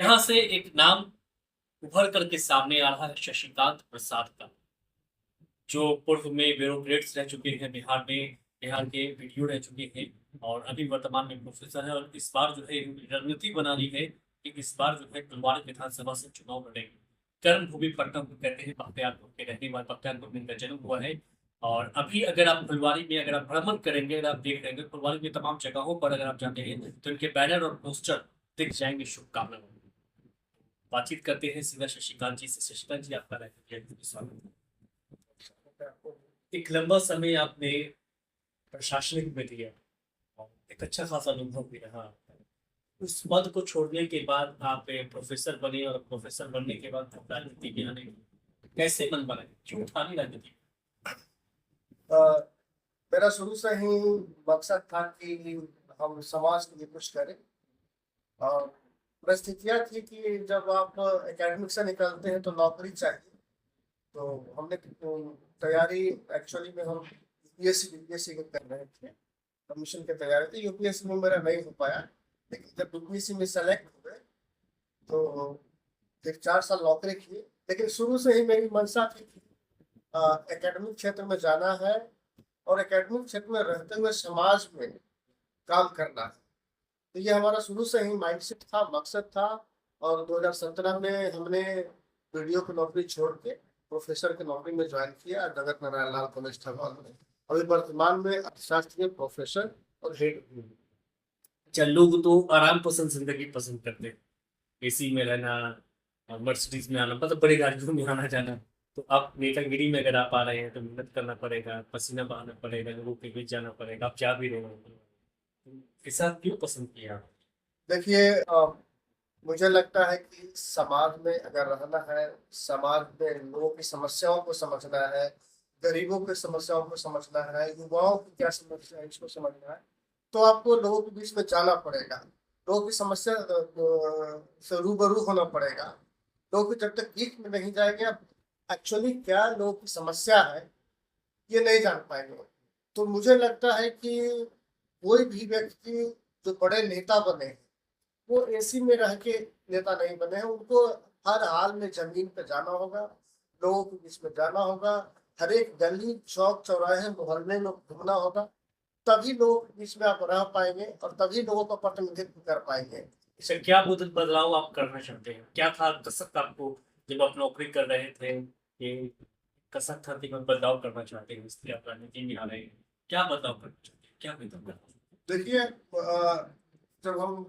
यहाँ से एक नाम उभर करके सामने आ रहा है शशिकांत प्रसाद का, जो पूर्व में ब्यूरोक्रेट्स रह चुके हैं बिहार में, बिहार के वीडियो रह चुके हैं और अभी वर्तमान में प्रोफेसर है। और इस बार जो है रणनीति बना ली है कि इस बार जो है फुलवाड़ी विधानसभा से चुनाव लड़ेंगे। कर्मभूमि पटना को कहते हैं, बख्तियारपुर के रहने वाले, बख्तियारपुर में इनका जन्म हुआ है। और अभी अगर आप फुलवाड़ी में अगर आप भ्रमण करेंगे, अगर आप देख रहे हैं फुलवाड़ी में तमाम जगहों पर अगर आप जाते हैं तो इनके बैनर और पोस्टर दिख जाएंगे शुभकामनाएं। बातचीत करते हैं सीधा शशिकांत जी से। शशिकांत जी, आपका स्वागत है। एक लंबा समय आपने प्रशासनिक में दिया और एक अच्छा खासा अनुभव भी रहा। उस पद को छोड़ने के बाद आप प्रोफेसर बने और प्रोफेसर बनने के बाद राजनीति में आने कैसे मन बना, क्यों उठानी राजनीति? मेरा शुरू से ही मकसद था कि हम समाज के लिए कुछ करें। और परिस्थितियाँ थी कि जब आप एकेडमिक से निकलते हैं तो नौकरी चाहिए। तो हमने तैयारी एक्चुअली में हम यूपीएससी की कर रहे थे, कमीशन की तैयारी थी। यूपीएससी में मेरा नहीं हो पाया, लेकिन जब यूपीएससी में सेलेक्ट हुए तो एक 4 साल नौकरी की। लेकिन शुरू से ही मेरी मंशा थी कि एकेडमिक क्षेत्र में जाना है और एकेडमिक क्षेत्र में रहते हुए समाज में काम करना है। तो ये हमारा शुरू से ही माइंडसेट था, मकसद था। और 2017 में हमने वीडियो की नौकरी छोड़ के प्रोफेसर की नौकरी में ज्वाइन किया जगत नारायण लाल कॉलेज ठगवाल में। अभी वर्तमान में अर्थशास्त्र के प्रोफेसर और हेड। लोग तो आराम पसंद जिंदगी पसंद करते हैं, एसी में रहना और मर्सिडीज में आना, मतलब बड़ी गाड़ियों में आना जाना। तो आप नेतागिरी में अगर आप आ रहे हैं तो मेहनत करना पड़ेगा, पसीना बहाना पड़ेगा, लोगों के बीच जाना पड़ेगा, आप जा भी रहे हो। ऐसा क्यों पसंद किया? देखिए, मुझे लगता है कि समाज में अगर रहना है, समाज में लोगों की समस्याओं को समझना है, गरीबों की समस्याओं को समझना है, युवाओं की क्या समस्या है इसको समझना है, तो आपको लोगों के बीच में जाना पड़ेगा। लोगों की समस्या से रूबरू होना पड़ेगा। लोग जब तक बीच में नहीं जाएंगे, आप एक्चुअली क्या लोगों की समस्या है ये नहीं जान पाएंगे। तो मुझे लगता है कि कोई भी व्यक्ति जो बड़े नेता बने वो एसी में रह के नेता नहीं बने हैं। उनको हर हाल में जमीन पे जाना होगा, लोगों के बीच में जाना होगा, हर एक गली चौक चौराहे मोहल्ले में घूमना होगा। तभी लोगों के बीच में आप रह पाएंगे और तभी लोगों का प्रतिनिधित्व कर पाएंगे। इसे क्या बदलाव आप करना चाहते हैं? क्या था कसक आपको जब आप नौकरी कर रहे थे? ये कसक था कि मैं बदलाव करना चाहते हैं, इसलिए आप राजनीति में आ रहे हैं। क्या बदलाव करना चाहते हैं, क्या बदलाव करना? देखिए, जब हम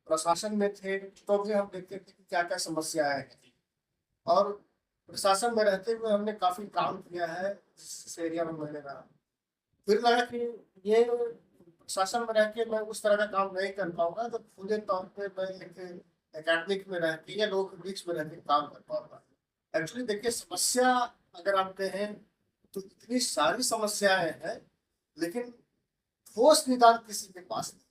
प्रशासन में थे तो भी हम देखते थे कि क्या क्या समस्याएं हैं। और प्रशासन में रहते हुए हमने काफी काम किया है जिस एरिया में मैंने रहा। फिर लगा कि ये प्रशासन में रह के मैं उस तरह का काम नहीं कर पाऊंगा, तो खुले तौर पे मैं एक एकेडमिक में रह के या लोगों के बीच में रह के काम कर पाऊंगा। एक्चुअली देखिए, समस्या अगर आप कहें तो इतनी सारी समस्याएं हैं, लेकिन ठोस निदान किसी के पास नहीं।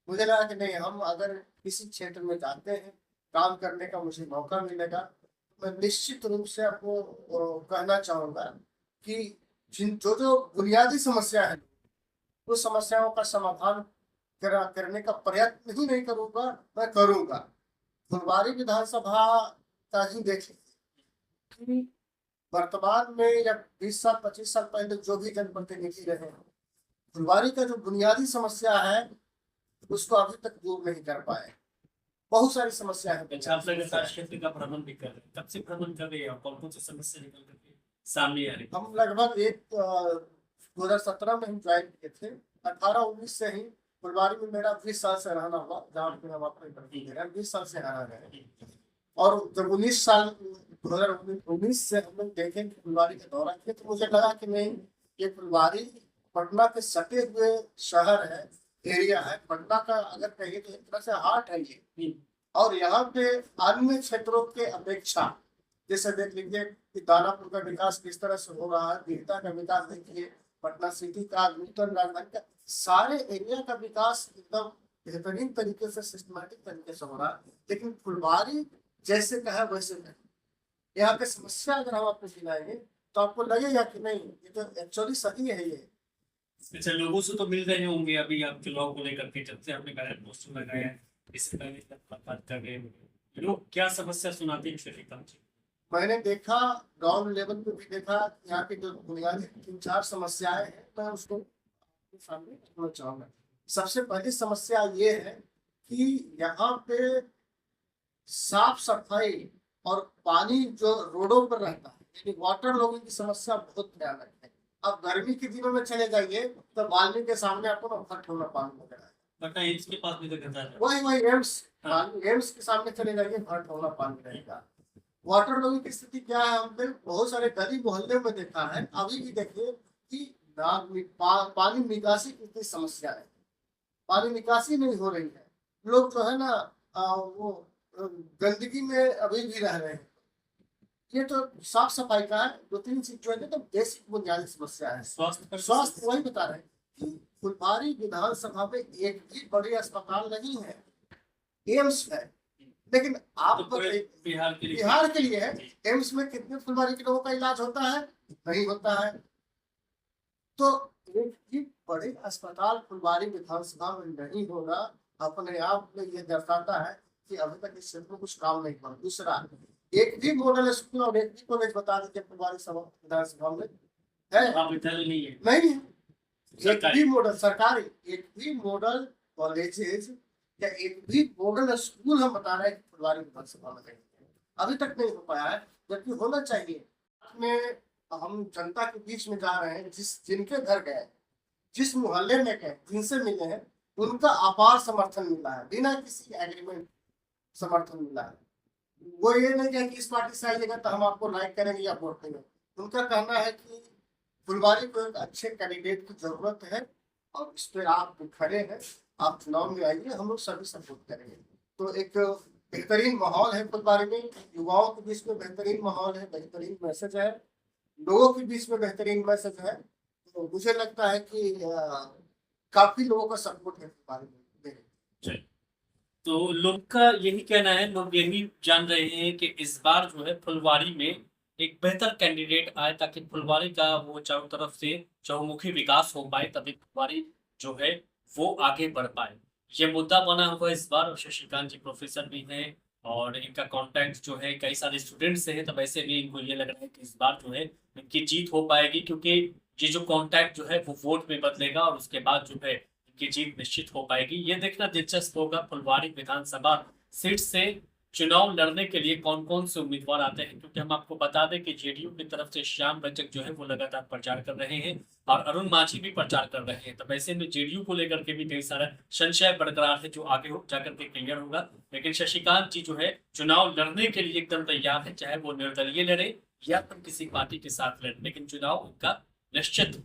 मुझे लगा कि नहीं, हम अगर किसी क्षेत्र में जाते हैं, काम करने का मुझे मौका मिलेगा, तो मैं निश्चित रूप से आपको कहना चाहूंगा कि जिन जो जो बुनियादी समस्या है उस समस्याओं का समाधान करने का प्रयत्न ही नहीं करूंगा, मैं करूंगा। फुलवाड़ी विधानसभा का ही देखिए कि वर्तमान में या 20 साल 25 साल पहले जो भी जनप्रतिनिधि रहे हैं, फुलवाड़ी का जो बुनियादी समस्या है उसको अभी तक दूर नहीं कर पाए। बहुत सारी समस्या है। अच्छा, आप लगातार क्षेत्र का भ्रमण भी कर रहे हैं, कब से भ्रमण कर रहे हैं? कौन कौन सी समस्या निकल करके सामने आ रही? हम लगभग 2017 में हम ज्वाइन किए थे। 18-19 से ही फुलवाड़ी में मेरा 20 साल से रहना हुआ, जहाँ पे हम अपने 20 साल से रहा रहे। और जब 2019 से हम लोग देखें कि फुलवाड़ी का दौरा किया तो मुझे लगा कि नहीं, ये फुलवाड़ी पटना के सटे हुए शहर है, एरिया है। पटना का अगर कहिए तो एक तरह से हार्ट है ये। और यहाँ पे अन्य क्षेत्रों के अपेक्षा, जैसे देख लीजिए कि दानापुर का विकास किस तरह से हो रहा है, बिहटा का विकास देखिए, पटना सिटी का, नूतन राजधानी का, सारे एरिया का विकास एकदम बेहतरीन तरीके से, सिस्टमेटिक तरीके से हो रहा है। लेकिन फुलवाड़ी जैसे कहा वैसे नहीं। यहाँ पे समस्या अगर हम आपको गिनाएंगे तो आपको लगेगा कि नहीं, ये तो एक्चुअली सही है ये। अच्छा, लोगों से तो मिल रहे होंगे अभी आप चुनाव को लेकर के, जब से आपने बैनर पोस्टर लगाया है, इससे पहले बात कर रहे हैं, लोग क्या समस्या सुनाते हैं शशिकांत जी? मैंने देखा, ग्राउंड लेवल पे भी देखा, यहाँ की जो बुनियादी 3-4 समस्याएं हैं, मैं उसको आपके सामने रखना चाहूंगा। सबसे पहली समस्या ये है कि यहाँ पे साफ सफाई और पानी जो रोडों पर रहता है, यानी वाटर लॉगिंग की समस्या बहुत भयानक है। अब गर्मी के दिनों में चले जाइए तो बाल्टी के सामने आपको फट होना पानी नजर आएगा। पता है इसके पास भी तो कहता है। वही वही एम्स, हाँ। एम्स के सामने चले जाइए, फट होना पानी रहेगा। वाटर लॉगिंग की स्थिति क्या है, हमने बहुत सारे गली मोहल्ले में देखा है। अभी भी देखिए कि पानी निकासी की इतनी समस्या है, पानी निकासी नहीं हो रही है। लोग जो है ना वो गंदगी में अभी भी रह रहे हैं। ये तो साफ सफाई का है, 2-3 चीज जो है तो बेसिक बुनियादी समस्या है। स्वास्थ्य वही बता रहे हैं कि फुलबारी विधानसभा में एक भी बड़े अस्पताल नहीं है, एम्स है, लेकिन आप तो बिहार के लिए बिहार के लिए है। एम्स में कितने फुलबारी के लोगों का इलाज होता है? नहीं होता है। तो एक भी बड़े अस्पताल फुलबारी विधानसभा में नहीं होगा, अपने आप में ये दर्शाता है कि अभी तक इस क्षेत्र में कुछ काम नहीं हुआ। दूसरा, एक भी मॉडल स्कूल और एक भी कॉलेज बता दीजिए फुलबारी विधानसभा में है? विद्यालय नहीं है। नहीं है। एक भी मॉडल सरकारी, एक भी मॉडल कॉलेजेस या एक भी मॉडल स्कूल हम बता रहे हैं कि फुलबारी विधानसभा में नहीं है, अभी तक नहीं हो पाया है, जबकि होना चाहिए। में हम जनता के बीच में जा रहे हैं, जिनके घर गए, जिस मोहल्ले में गए, जिनसे मिले हैं, उनका अपार समर्थन मिला है, बिना किसी एग्रीमेंट समर्थन मिला है। वो ये नहीं कहे कि इस पार्टी से आइएगा तो हम आपको लाइक करेंगे या वोट देंगे। उनका कहना है कि फुलबारी को एक अच्छे कैंडिडेट की जरूरत है और इस पर आप खड़े हैं, आप चुनाव में आइए, हम लोग सभी सपोर्ट करेंगे। तो एक बेहतरीन माहौल है फुलबारी में, युवाओं के बीच में बेहतरीन माहौल है, बेहतरीन मैसेज है, लोगों के बीच में बेहतरीन मैसेज है। तो मुझे लगता है कि काफी लोगों का सपोर्ट है फुलबारी में। तो लोग का यही कहना है, लोग यही जान रहे हैं कि इस बार जो है फुलवारी में एक बेहतर कैंडिडेट आए, ताकि फुलवारी का वो चारों तरफ से चहुमुखी विकास हो पाए, तभी फुलवारी जो है वो आगे बढ़ पाए। ये मुद्दा बना हुआ इस बार, और शशिकांत जी प्रोफेसर भी हैं और इनका कॉन्टैक्ट जो है कई सारे स्टूडेंट्स से है, तो वैसे भी इनको ये लग रहा है कि इस बार जो है इनकी जीत हो पाएगी, क्योंकि ये जो कॉन्टैक्ट जो है वो वोट में बदलेगा और उसके बाद जो है इनकी जीत निश्चित हो पाएगी। ये देखना दिलचस्प होगा फुलवारी विधानसभा सीट से चुनाव लड़ने के लिए कौन कौन से उम्मीदवार आते हैं, क्योंकि हम आपको बता दें कि जेडीयू की तरफ से श्याम रजक जो है वो लगातार प्रचार कर रहे हैं और अरुण मांझी भी प्रचार कर रहे हैं। तो वैसे में जेडीयू को लेकर के भी कई सारा संशय बरकरार है, जो आगे जाकर के क्लियर होगा। लेकिन शशिकांत जी जो है चुनाव लड़ने के लिए एकदम तैयार है, चाहे वो निर्दलीय लड़े या फिर किसी पार्टी के साथ लड़े, लेकिन चुनाव उनका निश्चित